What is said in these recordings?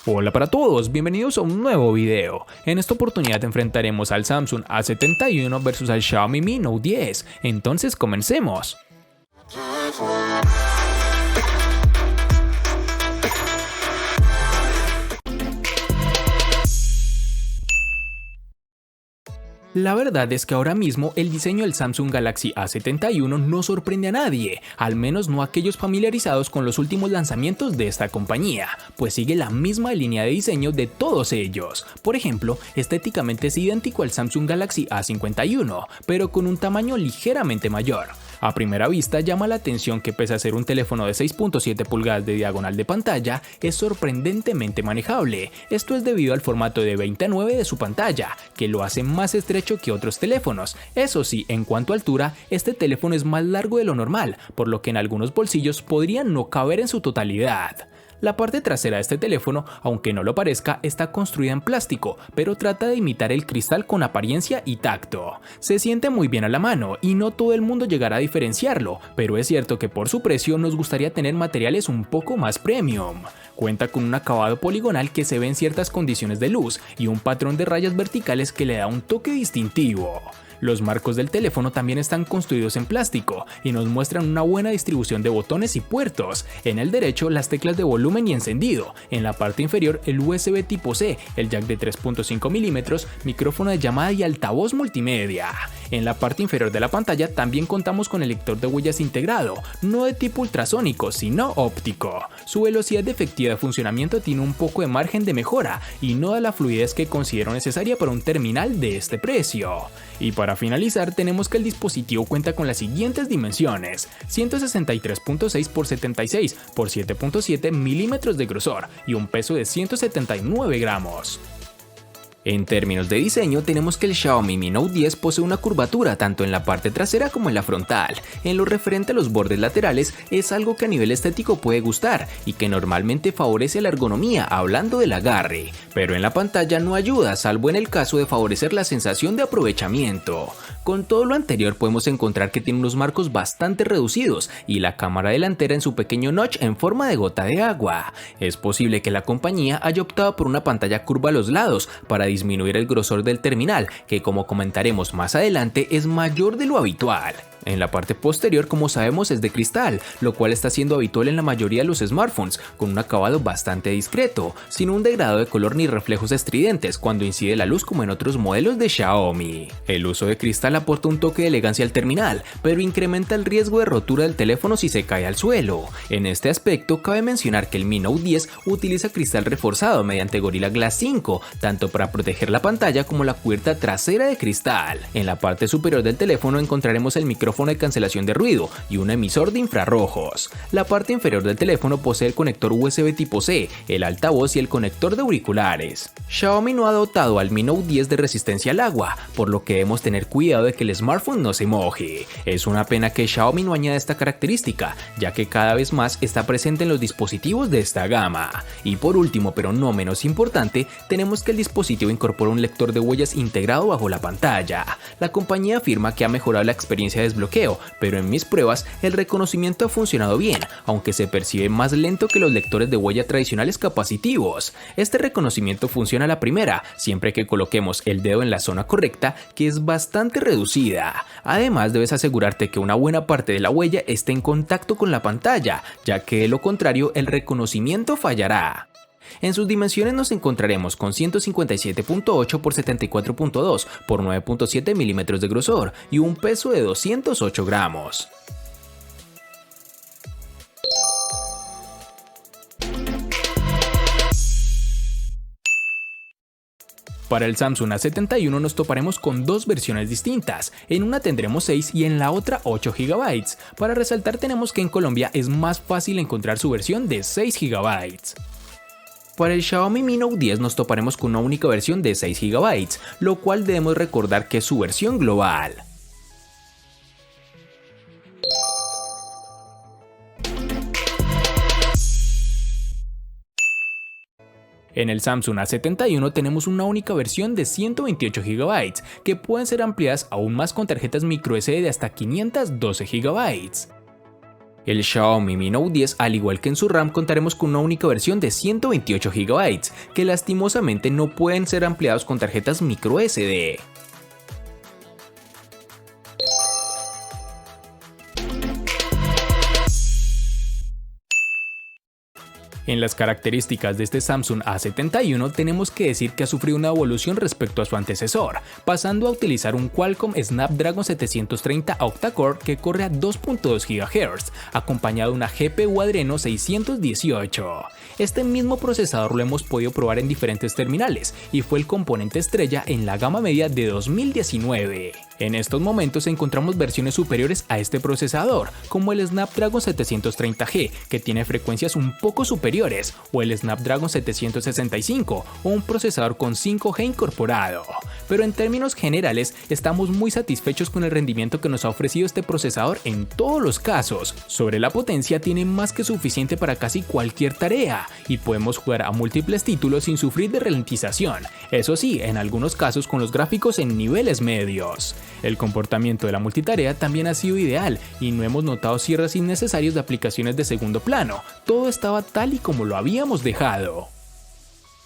Hola para todos, bienvenidos a un nuevo video. En esta oportunidad enfrentaremos al Samsung A71 versus al Xiaomi Mi Note 10. Entonces comencemos. La verdad es que ahora mismo el diseño del Samsung Galaxy A71 no sorprende a nadie, al menos no a aquellos familiarizados con los últimos lanzamientos de esta compañía, pues sigue la misma línea de diseño de todos ellos. Por ejemplo, estéticamente es idéntico al Samsung Galaxy A51, pero con un tamaño ligeramente mayor. A primera vista llama la atención que pese a ser un teléfono de 6.7 pulgadas de diagonal de pantalla, es sorprendentemente manejable. Esto es debido al formato de 20:9 de su pantalla, que lo hace más estrecho que otros teléfonos. Eso sí, en cuanto a altura, este teléfono es más largo de lo normal, por lo que en algunos bolsillos podría no caber en su totalidad. La parte trasera de este teléfono, aunque no lo parezca, está construida en plástico, pero trata de imitar el cristal con apariencia y tacto. Se siente muy bien a la mano y no todo el mundo llegará a diferenciarlo, pero es cierto que por su precio nos gustaría tener materiales un poco más premium. Cuenta con un acabado poligonal que se ve en ciertas condiciones de luz y un patrón de rayas verticales que le da un toque distintivo. Los marcos del teléfono también están construidos en plástico y nos muestran una buena distribución de botones y puertos. En el derecho las teclas de volumen y encendido, en la parte inferior el USB tipo C, el jack de 3.5 mm, micrófono de llamada y altavoz multimedia. En la parte inferior de la pantalla también contamos con el lector de huellas integrado, no de tipo ultrasónico sino óptico. Su velocidad efectiva de funcionamiento tiene un poco de margen de mejora y no da la fluidez que considero necesaria para un terminal de este precio. Y para finalizar tenemos que el dispositivo cuenta con las siguientes dimensiones: 163.6 x 76 x 7.7 milímetros de grosor y un peso de 179 gramos. En términos de diseño tenemos que el Xiaomi Mi Note 10 posee una curvatura tanto en la parte trasera como en la frontal. En lo referente a los bordes laterales es algo que a nivel estético puede gustar y que normalmente favorece la ergonomía hablando del agarre, pero en la pantalla no ayuda salvo en el caso de favorecer la sensación de aprovechamiento. Con todo lo anterior podemos encontrar que tiene unos marcos bastante reducidos y la cámara delantera en su pequeño notch en forma de gota de agua. Es posible que la compañía haya optado por una pantalla curva a los lados para disminuir el grosor del terminal, que como comentaremos más adelante es mayor de lo habitual. En la parte posterior, como sabemos, es de cristal, lo cual está siendo habitual en la mayoría de los smartphones, con un acabado bastante discreto, sin un degradado de color ni reflejos estridentes cuando incide la luz como en otros modelos de Xiaomi. El uso de cristal aporta un toque de elegancia al terminal, pero incrementa el riesgo de rotura del teléfono si se cae al suelo. En este aspecto, cabe mencionar que el Mi Note 10 utiliza cristal reforzado mediante Gorilla Glass 5, tanto para proteger la pantalla como la cubierta trasera de cristal. En la parte superior del teléfono encontraremos el micrófono de cancelación de ruido y un emisor de infrarrojos. La parte inferior del teléfono posee el conector USB tipo C, el altavoz y el conector de auriculares. Xiaomi no ha dotado al Mi Note 10 de resistencia al agua, por lo que debemos tener cuidado de que el smartphone no se moje. Es una pena que Xiaomi no añada esta característica, ya que cada vez más está presente en los dispositivos de esta gama. Y por último, pero no menos importante, tenemos que el dispositivo incorpora un lector de huellas integrado bajo la pantalla. La compañía afirma que ha mejorado la experiencia de desbloqueo, pero en mis pruebas el reconocimiento ha funcionado bien, aunque se percibe más lento que los lectores de huella tradicionales capacitivos. Este reconocimiento funciona a la primera, siempre que coloquemos el dedo en la zona correcta, que es bastante reducida. Además, debes asegurarte que una buena parte de la huella esté en contacto con la pantalla, ya que de lo contrario el reconocimiento fallará. En sus dimensiones nos encontraremos con 157.8 x 74.2 x 9.7 milímetros de grosor y un peso de 208 gramos. Para el Samsung A71 nos toparemos con dos versiones distintas, en una tendremos 6 y en la otra 8 GB. Para resaltar tenemos que en Colombia es más fácil encontrar su versión de 6 GB. Para el Xiaomi Mi Note 10 nos toparemos con una única versión de 6 GB, lo cual debemos recordar que es su versión global. En el Samsung A71 tenemos una única versión de 128 GB, que pueden ser ampliadas aún más con tarjetas microSD de hasta 512 GB. El Xiaomi Mi Note 10, al igual que en su RAM, contaremos con una única versión de 128 GB, que lastimosamente no pueden ser ampliados con tarjetas microSD. En las características de este Samsung A71 tenemos que decir que ha sufrido una evolución respecto a su antecesor, pasando a utilizar un Qualcomm Snapdragon 730 octa-core que corre a 2.2 GHz, acompañado de una GPU Adreno 618. Este mismo procesador lo hemos podido probar en diferentes terminales y fue el componente estrella en la gama media de 2019. En estos momentos encontramos versiones superiores a este procesador, como el Snapdragon 730G, que tiene frecuencias un poco superiores, o el Snapdragon 765, o un procesador con 5G incorporado. Pero en términos generales, estamos muy satisfechos con el rendimiento que nos ha ofrecido este procesador en todos los casos. Sobre la potencia, tiene más que suficiente para casi cualquier tarea, y podemos jugar a múltiples títulos sin sufrir de ralentización, eso sí, en algunos casos con los gráficos en niveles medios. El comportamiento de la multitarea también ha sido ideal y no hemos notado cierres innecesarios de aplicaciones de segundo plano, todo estaba tal y como lo habíamos dejado.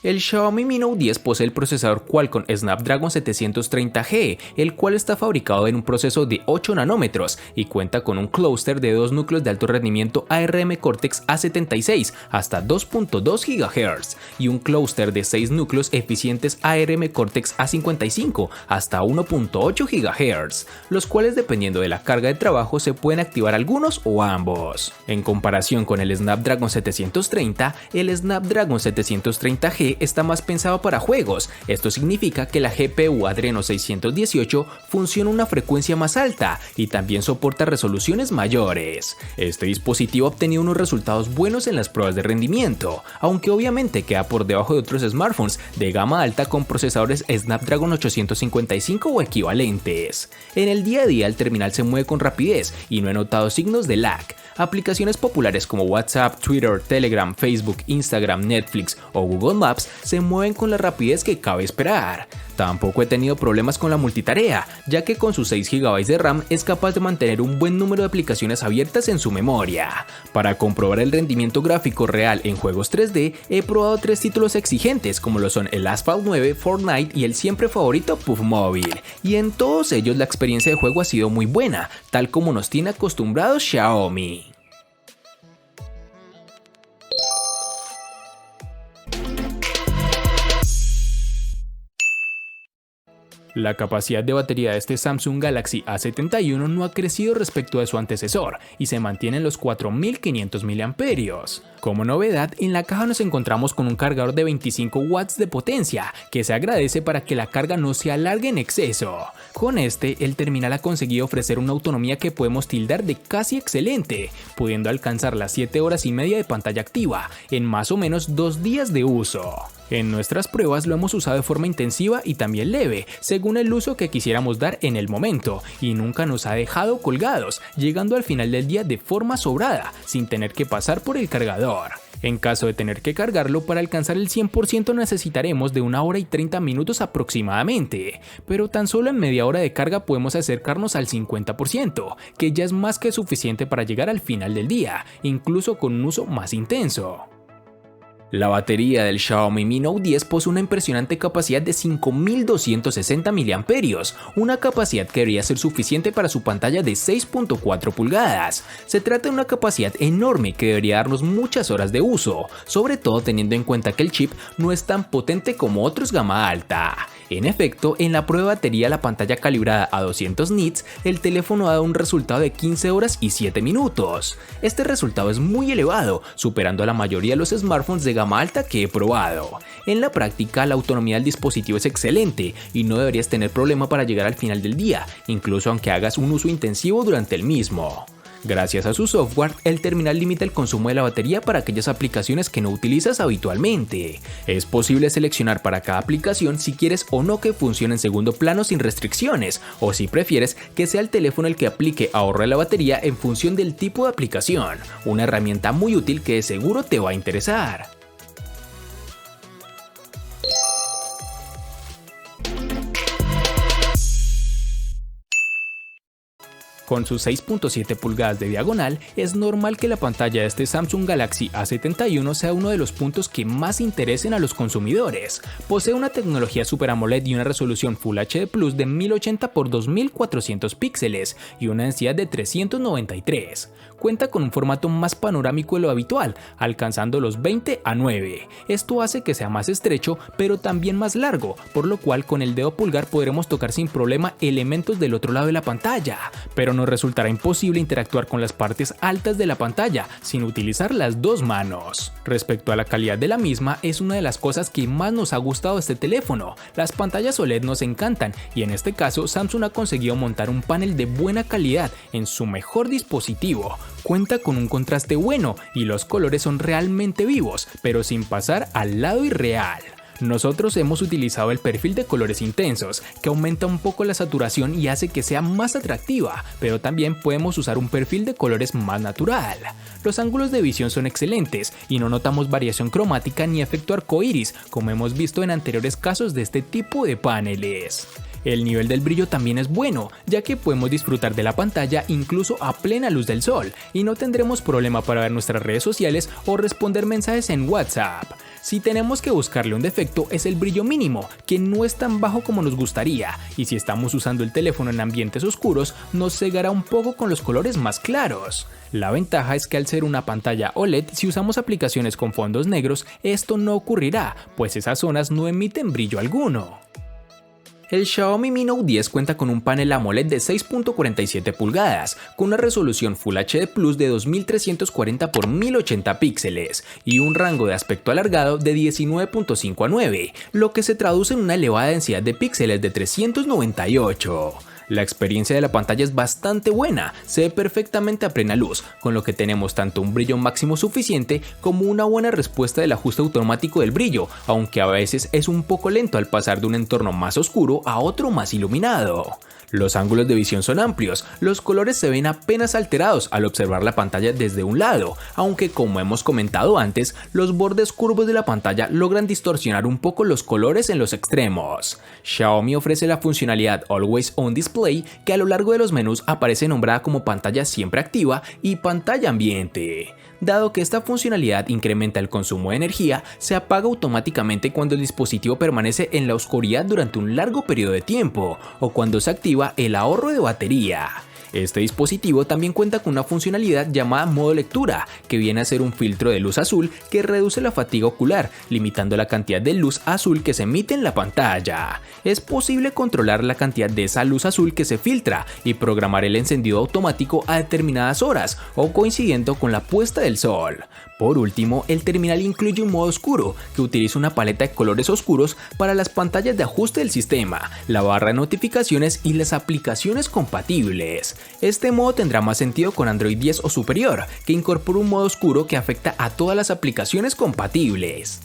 El Xiaomi Mi Note 10 posee el procesador Qualcomm Snapdragon 730G, el cual está fabricado en un proceso de 8 nanómetros y cuenta con un clúster de 2 núcleos de alto rendimiento ARM Cortex A76 hasta 2.2 GHz y un clúster de 6 núcleos eficientes ARM Cortex A55 hasta 1.8 GHz, los cuales dependiendo de la carga de trabajo se pueden activar algunos o ambos. En comparación con el Snapdragon 730, el Snapdragon 730G está más pensado para juegos. Esto significa que la GPU Adreno 618 funciona a una frecuencia más alta y también soporta resoluciones mayores. Este dispositivo ha obtenido unos resultados buenos en las pruebas de rendimiento, aunque obviamente queda por debajo de otros smartphones de gama alta con procesadores Snapdragon 855 o equivalentes. En el día a día el terminal se mueve con rapidez y no he notado signos de lag. Aplicaciones populares como WhatsApp, Twitter, Telegram, Facebook, Instagram, Netflix o Google Maps se mueven con la rapidez que cabe esperar. Tampoco he tenido problemas con la multitarea, ya que con sus 6 GB de RAM es capaz de mantener un buen número de aplicaciones abiertas en su memoria. Para comprobar el rendimiento gráfico real en juegos 3D, he probado 3 títulos exigentes como lo son el Asphalt 9, Fortnite y el siempre favorito PUBG Mobile, y en todos ellos la experiencia de juego ha sido muy buena, tal como nos tiene acostumbrados Xiaomi. La capacidad de batería de este Samsung Galaxy A71 no ha crecido respecto a su antecesor y se mantiene en los 4500 mAh. Como novedad, en la caja nos encontramos con un cargador de 25 watts de potencia, que se agradece para que la carga no se alargue en exceso. Con este, el terminal ha conseguido ofrecer una autonomía que podemos tildar de casi excelente, pudiendo alcanzar las 7 horas y media de pantalla activa en más o menos 2 días de uso. En nuestras pruebas lo hemos usado de forma intensiva y también leve, según el uso que quisiéramos dar en el momento, y nunca nos ha dejado colgados, llegando al final del día de forma sobrada, sin tener que pasar por el cargador. En caso de tener que cargarlo, para alcanzar el 100% necesitaremos de 1 hora y 30 minutos aproximadamente, pero tan solo en media hora de carga podemos acercarnos al 50%, que ya es más que suficiente para llegar al final del día, incluso con un uso más intenso. La batería del Xiaomi Mi Note 10 posee una impresionante capacidad de 5260 mAh, una capacidad que debería ser suficiente para su pantalla de 6.4 pulgadas. Se trata de una capacidad enorme que debería darnos muchas horas de uso, sobre todo teniendo en cuenta que el chip no es tan potente como otros gama alta. En efecto, en la prueba de batería la pantalla calibrada a 200 nits, el teléfono ha dado un resultado de 15 horas y 7 minutos. Este resultado es muy elevado, superando a la mayoría de los smartphones de gama alta que he probado. En la práctica, la autonomía del dispositivo es excelente y no deberías tener problema para llegar al final del día, incluso aunque hagas un uso intensivo durante el mismo. Gracias a su software, el terminal limita el consumo de la batería para aquellas aplicaciones que no utilizas habitualmente. Es posible seleccionar para cada aplicación si quieres o no que funcione en segundo plano sin restricciones, o si prefieres que sea el teléfono el que aplique ahorro de la batería en función del tipo de aplicación, una herramienta muy útil que de seguro te va a interesar. Con sus 6.7 pulgadas de diagonal, es normal que la pantalla de este Samsung Galaxy A71 sea uno de los puntos que más interesen a los consumidores. Posee una tecnología Super AMOLED y una resolución Full HD Plus de 1080 x 2400 píxeles y una densidad de 393. Cuenta con un formato más panorámico de lo habitual, alcanzando los 20:9. Esto hace que sea más estrecho, pero también más largo, por lo cual con el dedo pulgar podremos tocar sin problema elementos del otro lado de la pantalla, pero nos resultará imposible interactuar con las partes altas de la pantalla sin utilizar las dos manos. Respecto a la calidad de la misma, es una de las cosas que más nos ha gustado de este teléfono. Las pantallas OLED nos encantan y en este caso Samsung ha conseguido montar un panel de buena calidad en su mejor dispositivo. Cuenta con un contraste bueno y los colores son realmente vivos, pero sin pasar al lado irreal. Nosotros hemos utilizado el perfil de colores intensos, que aumenta un poco la saturación y hace que sea más atractiva, pero también podemos usar un perfil de colores más natural. Los ángulos de visión son excelentes y no notamos variación cromática ni efecto arcoíris, como hemos visto en anteriores casos de este tipo de paneles. El nivel del brillo también es bueno, ya que podemos disfrutar de la pantalla incluso a plena luz del sol y no tendremos problema para ver nuestras redes sociales o responder mensajes en WhatsApp. Si tenemos que buscarle un defecto es el brillo mínimo, que no es tan bajo como nos gustaría, y si estamos usando el teléfono en ambientes oscuros nos cegará un poco con los colores más claros. La ventaja es que al ser una pantalla OLED, si usamos aplicaciones con fondos negros, esto no ocurrirá, pues esas zonas no emiten brillo alguno. El Xiaomi Mi Note 10 cuenta con un panel AMOLED de 6.47 pulgadas, con una resolución Full HD Plus de 2340 x 1080 píxeles y un rango de aspecto alargado de 19.5:9, lo que se traduce en una elevada densidad de píxeles de 398. La experiencia de la pantalla es bastante buena, se ve perfectamente a plena luz, con lo que tenemos tanto un brillo máximo suficiente como una buena respuesta del ajuste automático del brillo, aunque a veces es un poco lento al pasar de un entorno más oscuro a otro más iluminado. Los ángulos de visión son amplios, los colores se ven apenas alterados al observar la pantalla desde un lado, aunque como hemos comentado antes, los bordes curvos de la pantalla logran distorsionar un poco los colores en los extremos. Xiaomi ofrece la funcionalidad Always On Display, que a lo largo de los menús aparece nombrada como pantalla siempre activa y pantalla ambiente. Dado que esta funcionalidad incrementa el consumo de energía, se apaga automáticamente cuando el dispositivo permanece en la oscuridad durante un largo periodo de tiempo, o cuando se activa el ahorro de batería. Este dispositivo también cuenta con una funcionalidad llamada modo lectura, que viene a ser un filtro de luz azul que reduce la fatiga ocular, limitando la cantidad de luz azul que se emite en la pantalla. Es posible controlar la cantidad de esa luz azul que se filtra y programar el encendido automático a determinadas horas o coincidiendo con la puesta del sol. Por último, el terminal incluye un modo oscuro, que utiliza una paleta de colores oscuros para las pantallas de ajuste del sistema, la barra de notificaciones y las aplicaciones compatibles. Este modo tendrá más sentido con Android 10 o superior, que incorpora un modo oscuro que afecta a todas las aplicaciones compatibles.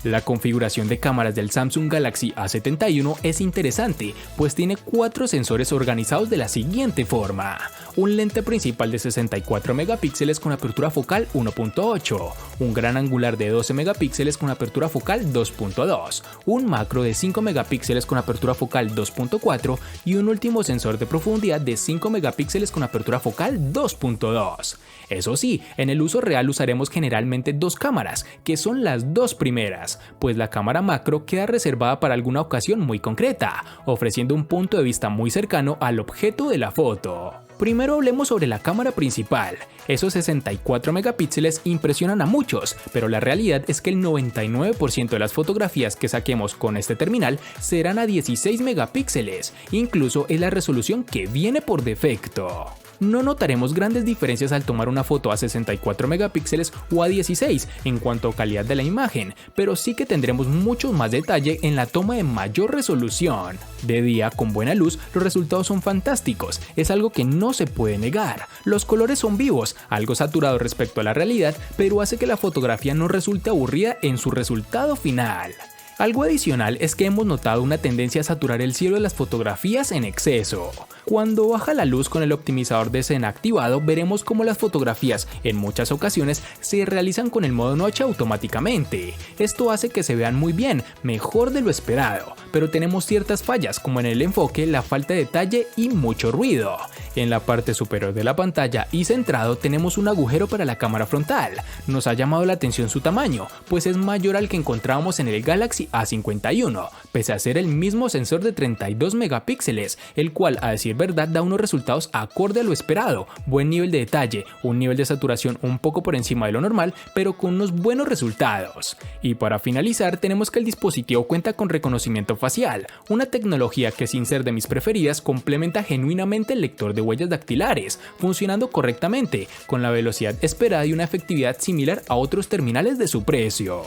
La configuración de cámaras del Samsung Galaxy A71 es interesante, pues tiene 4 sensores organizados de la siguiente forma: un lente principal de 64 megapíxeles con apertura focal 1.8, un gran angular de 12 megapíxeles con apertura focal 2.2, un macro de 5 megapíxeles con apertura focal 2.4 y un último sensor de profundidad de 5 megapíxeles con apertura focal 2.2. Eso sí, en el uso real usaremos generalmente dos cámaras, que son las dos primeras, pues la cámara macro queda reservada para alguna ocasión muy concreta, ofreciendo un punto de vista muy cercano al objeto de la foto. Primero hablemos sobre la cámara principal. Esos 64 megapíxeles impresionan a muchos, pero la realidad es que el 99% de las fotografías que saquemos con este terminal serán a 16 megapíxeles, incluso es la resolución que viene por defecto. No notaremos grandes diferencias al tomar una foto a 64 megapíxeles o a 16 en cuanto a calidad de la imagen, pero sí que tendremos mucho más detalle en la toma de mayor resolución. De día, con buena luz, los resultados son fantásticos, es algo que no se puede negar. Los colores son vivos, algo saturados respecto a la realidad, pero hace que la fotografía no resulte aburrida en su resultado final. Algo adicional es que hemos notado una tendencia a saturar el cielo de las fotografías en exceso. Cuando baja la luz con el optimizador de escena activado, veremos cómo las fotografías en muchas ocasiones se realizan con el modo noche automáticamente. Esto hace que se vean muy bien, mejor de lo esperado, pero tenemos ciertas fallas como en el enfoque, la falta de detalle y mucho ruido. En la parte superior de la pantalla y centrado tenemos un agujero para la cámara frontal. Nos ha llamado la atención su tamaño, pues es mayor al que encontrábamos en el Galaxy A51, pese a ser el mismo sensor de 32 megapíxeles, el cual a decir verdad da unos resultados acorde a lo esperado, buen nivel de detalle, un nivel de saturación un poco por encima de lo normal, pero con unos buenos resultados. Y para finalizar tenemos que el dispositivo cuenta con reconocimiento facial, una tecnología que sin ser de mis preferidas complementa genuinamente el lector de huellas dactilares, funcionando correctamente, con la velocidad esperada y una efectividad similar a otros terminales de su precio.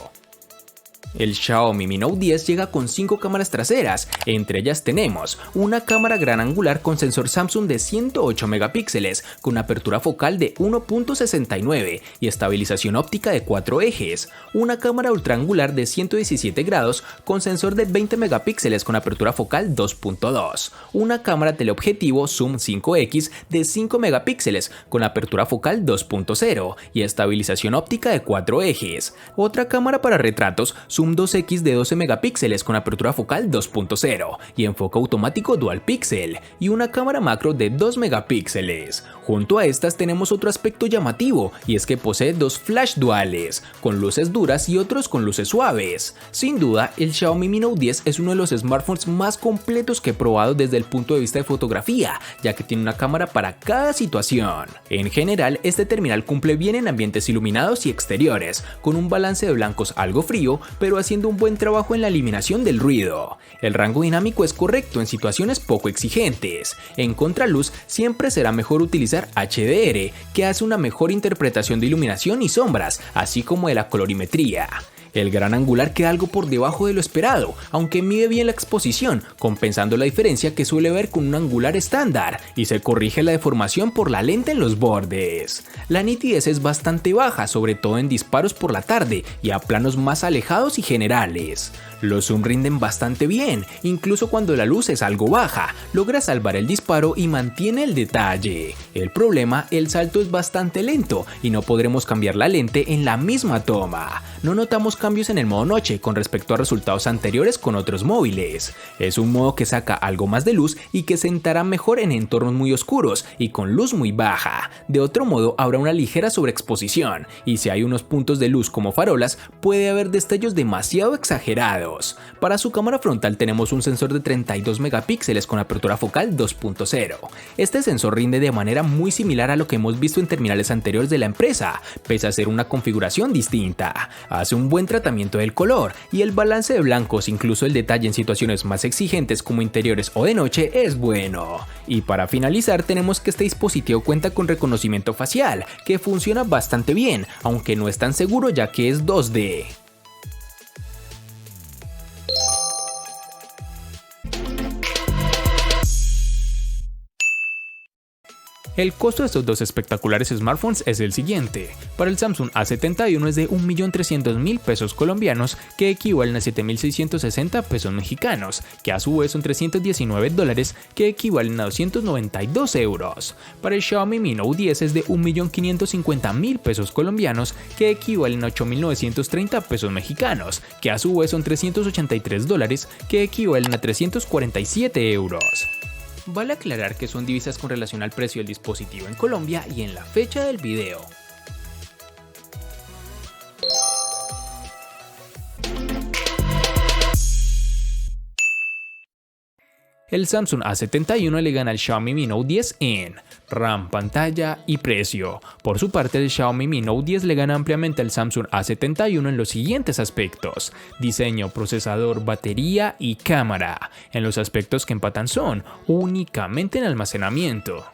El Xiaomi Mi Note 10 llega con 5 cámaras traseras, entre ellas tenemos una cámara gran angular con sensor Samsung de 108 megapíxeles con apertura focal de 1.69 y estabilización óptica de 4 ejes, una cámara ultra angular de 117 grados con sensor de 20 megapíxeles con apertura focal 2.2, una cámara teleobjetivo Zoom 5X de 5 megapíxeles con apertura focal 2.0 y estabilización óptica de 4 ejes, otra cámara para retratos Zoom 2X de 12 megapíxeles con apertura focal 2.0 y enfoque automático dual pixel y una cámara macro de 2 megapíxeles. Junto a estas tenemos otro aspecto llamativo y es que posee dos flash duales, con luces duras y otros con luces suaves. Sin duda, el Xiaomi Mi Note 10 es uno de los smartphones más completos que he probado desde el punto de vista de fotografía, ya que tiene una cámara para cada situación. En general, este terminal cumple bien en ambientes iluminados y exteriores, con un balance de blancos algo frío, pero haciendo un buen trabajo en la eliminación del ruido. El rango dinámico es correcto en situaciones poco exigentes. En contraluz siempre será mejor utilizar HDR, que hace una mejor interpretación de iluminación y sombras, así como de la colorimetría. El gran angular queda algo por debajo de lo esperado, aunque mide bien la exposición, compensando la diferencia que suele ver con un angular estándar, y se corrige la deformación por la lente en los bordes. La nitidez es bastante baja, sobre todo en disparos por la tarde y a planos más alejados y generales. Los zoom rinden bastante bien, incluso cuando la luz es algo baja, logra salvar el disparo y mantiene el detalle. El problema, el salto es bastante lento y no podremos cambiar la lente en la misma toma. No notamos cambios en el modo noche con respecto a resultados anteriores con otros móviles. Es un modo que saca algo más de luz y que sentará mejor en entornos muy oscuros y con luz muy baja. De otro modo habrá una ligera sobreexposición y si hay unos puntos de luz como farolas puede haber destellos demasiado exagerados. Para su cámara frontal tenemos un sensor de 32 megapíxeles con apertura focal 2.0. Este sensor rinde de manera muy similar a lo que hemos visto en terminales anteriores de la empresa, pese a ser una configuración distinta. Hace un buen tratamiento del color y el balance de blancos, incluso el detalle en situaciones más exigentes como interiores o de noche, es bueno. Y para finalizar tenemos que este dispositivo cuenta con reconocimiento facial, que funciona bastante bien, aunque no es tan seguro ya que es 2D. El costo de estos dos espectaculares smartphones es el siguiente. Para el Samsung A71 es de 1.300.000 pesos colombianos, que equivalen a 7.660 pesos mexicanos, que a su vez son $319, que equivalen a 292 euros. Para el Xiaomi Mi Note 10 es de 1.550.000 pesos colombianos, que equivalen a 8.930 pesos mexicanos, que a su vez son $383, que equivalen a 347 euros. Vale aclarar que son divisas con relación al precio del dispositivo en Colombia y en la fecha del video. El Samsung A71 le gana al Xiaomi Mi Note 10 en RAM, pantalla y precio. Por su parte, el Xiaomi Mi Note 10 le gana ampliamente al Samsung A71 en los siguientes aspectos: diseño, procesador, batería y cámara. En los aspectos que empatan son únicamente en almacenamiento.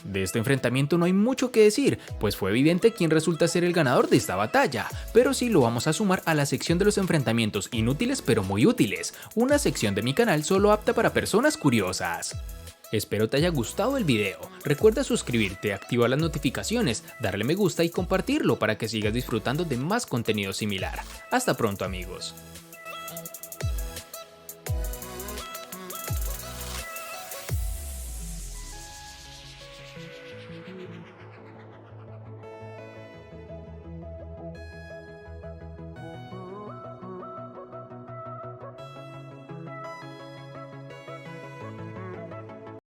De este enfrentamiento no hay mucho que decir, pues fue evidente quién resulta ser el ganador de esta batalla, pero sí lo vamos a sumar a la sección de los enfrentamientos inútiles pero muy útiles, una sección de mi canal solo apta para personas curiosas. Espero te haya gustado el video. Recuerda suscribirte, activar las notificaciones, darle me gusta y compartirlo para que sigas disfrutando de más contenido similar. Hasta pronto amigos.